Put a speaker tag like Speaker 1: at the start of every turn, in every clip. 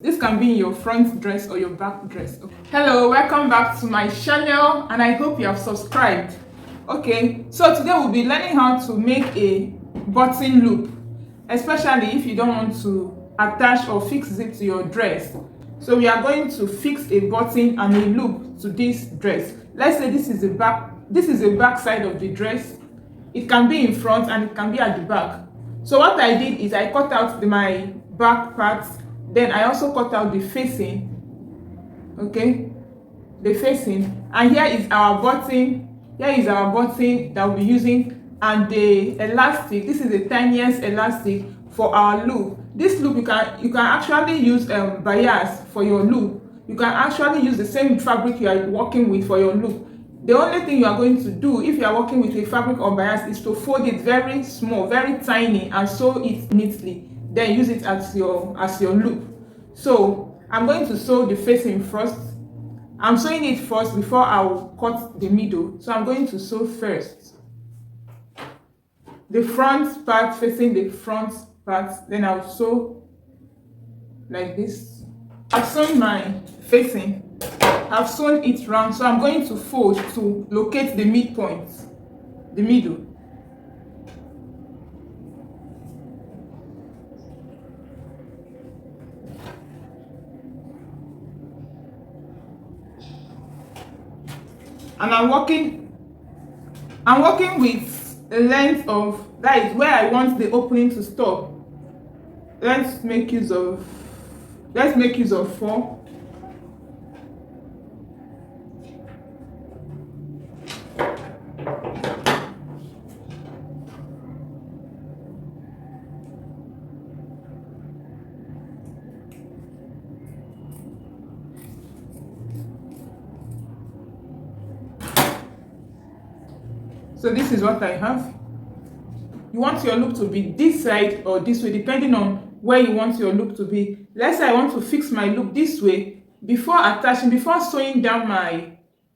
Speaker 1: This can be in your front dress or your back dress. Hello, welcome back to my channel and I hope you have subscribed. Okay, so today we'll be learning how to make a button loop, especially if you don't want to attach or fix it to your dress. So we are going to fix a button and a loop to this dress. Let's say this is the back side of the dress. It can be in front and it can be at the back. So what I did is I cut out my back part, then I also cut out the facing. Okay, the facing, and here is our button. Here is our button that we'll be using, and the elastic. This is the tiniest elastic for our loop. This loop you can actually use bias for your loop. You can actually use the same fabric you are working with for your loop. The only thing you are going to do if you are working with a fabric or bias is to fold it very small, very tiny, and sew it neatly. Then use it as your loop. So I'm going to sew the facing first. I'm sewing it first before I will cut the middle. So I'm going to sew first the front part facing the front part, then I'll sew like this. I've sewn my facing, I've sewn it round, so I'm going to fold to locate the midpoint, the middle. And I'm working with a length of, that is where I want the opening to stop. Let's make use of 4. So this is what I have. You want your loop to be this side or this way, depending on where you want your loop to be. Let's say I want to fix my loop this way. Before sewing down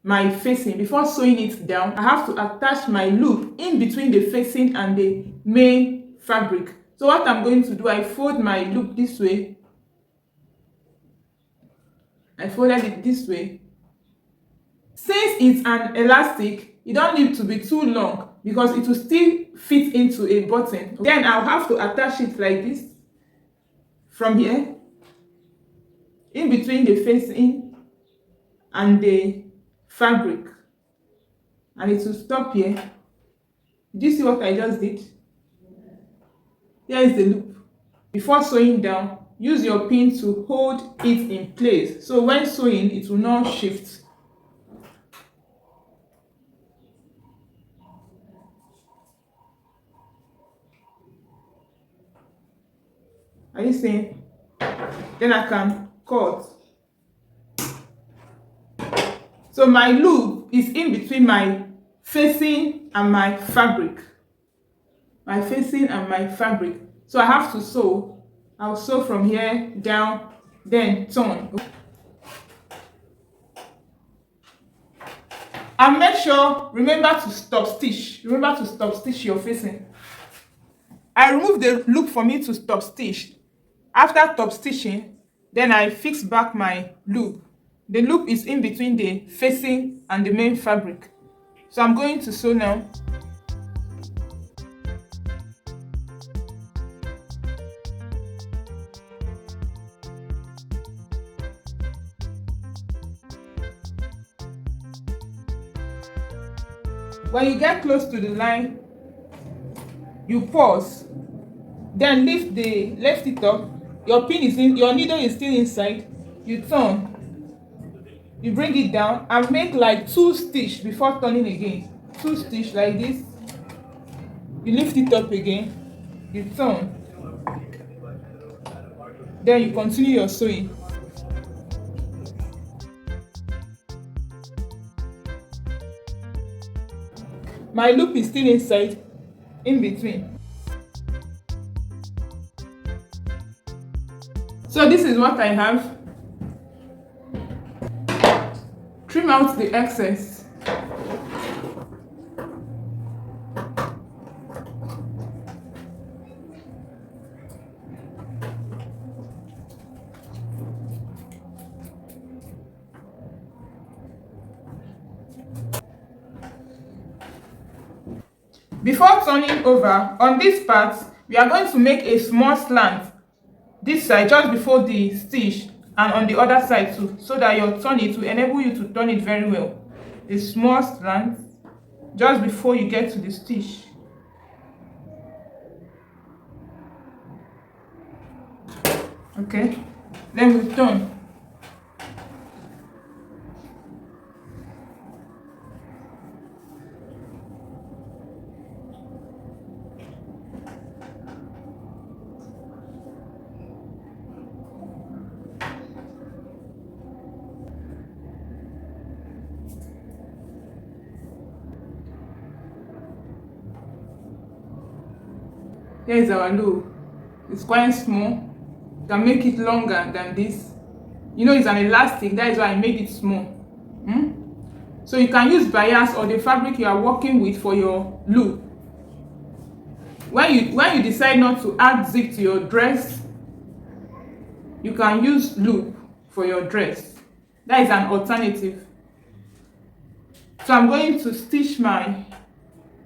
Speaker 1: my facing, before sewing it down, I have to attach my loop in between the facing and the main fabric. So what I'm going to do, I fold my loop this way. I folded it this way. Since it's an elastic, you don't need to be too long because it will still fit into a button. Then I'll have to attach it like this from here, in between the facing and the fabric, and it will stop here. Do you see what I just did? Here is the loop. Before sewing down, use your pin to hold it in place, so when sewing it will not shift. Are you seeing? Then I can cut. So my loop is in between my facing and my fabric. My facing and my fabric. So I have to sew. I'll sew from here down, then turn. And make sure, remember to stop stitch. Remember to stop stitch your facing. I remove the loop for me to stop stitch. After top stitching, then I fix back my loop. The loop is in between the facing and the main fabric. So I'm going to sew now. When you get close to the line, you pause, then lift it up. Your pin is in, your needle is still inside. You turn, you bring it down and make like 2 stitches before turning again. 2 stitches like this. You lift it up again, you turn, then you continue your sewing. My loop is still inside, in between. So this is what I have. Trim out the excess. Before turning over, on this part, we are going to make a small slant this side just before the stitch and on the other side too, so that your turn it will enable you to turn it very well. A small slant just before you get to the stitch. Okay, then we turn. Here is our loop. It's quite small. You can make it longer than this. You know, it's an elastic, that is why I made it small. So you can use bias or the fabric you are working with for your loop. When you decide not to add zip to your dress, you can use loop for your dress. That is an alternative. So I'm going to stitch my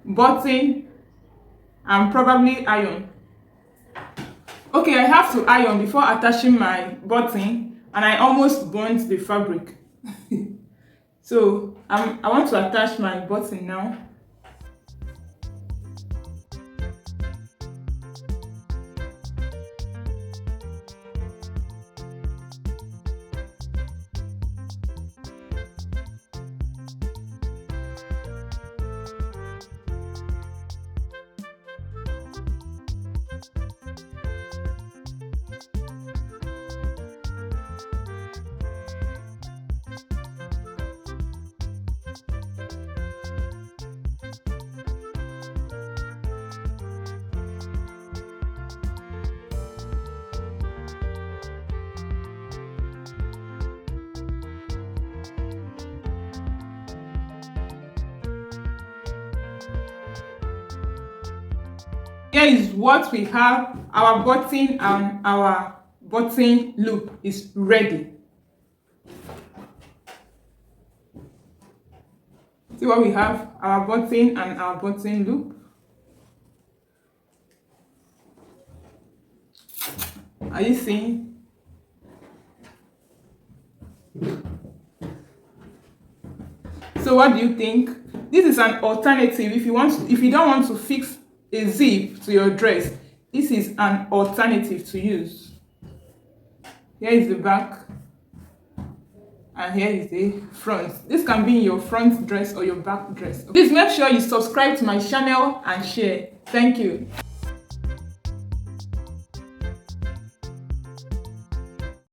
Speaker 1: button and probably iron. Okay, I have to iron before attaching my button, and I almost burnt the fabric. So I want to attach my button now. Here is what we have. Our button and our button loop is ready. See what we have? Our button and our button loop. Are you seeing? So what do you think? This is an alternative if you don't want to fix a zip to your dress. This is an alternative to use. Here is the back and here is the front. This can be in your front dress or your back dress. Please make sure you subscribe to my channel and share. Thank you.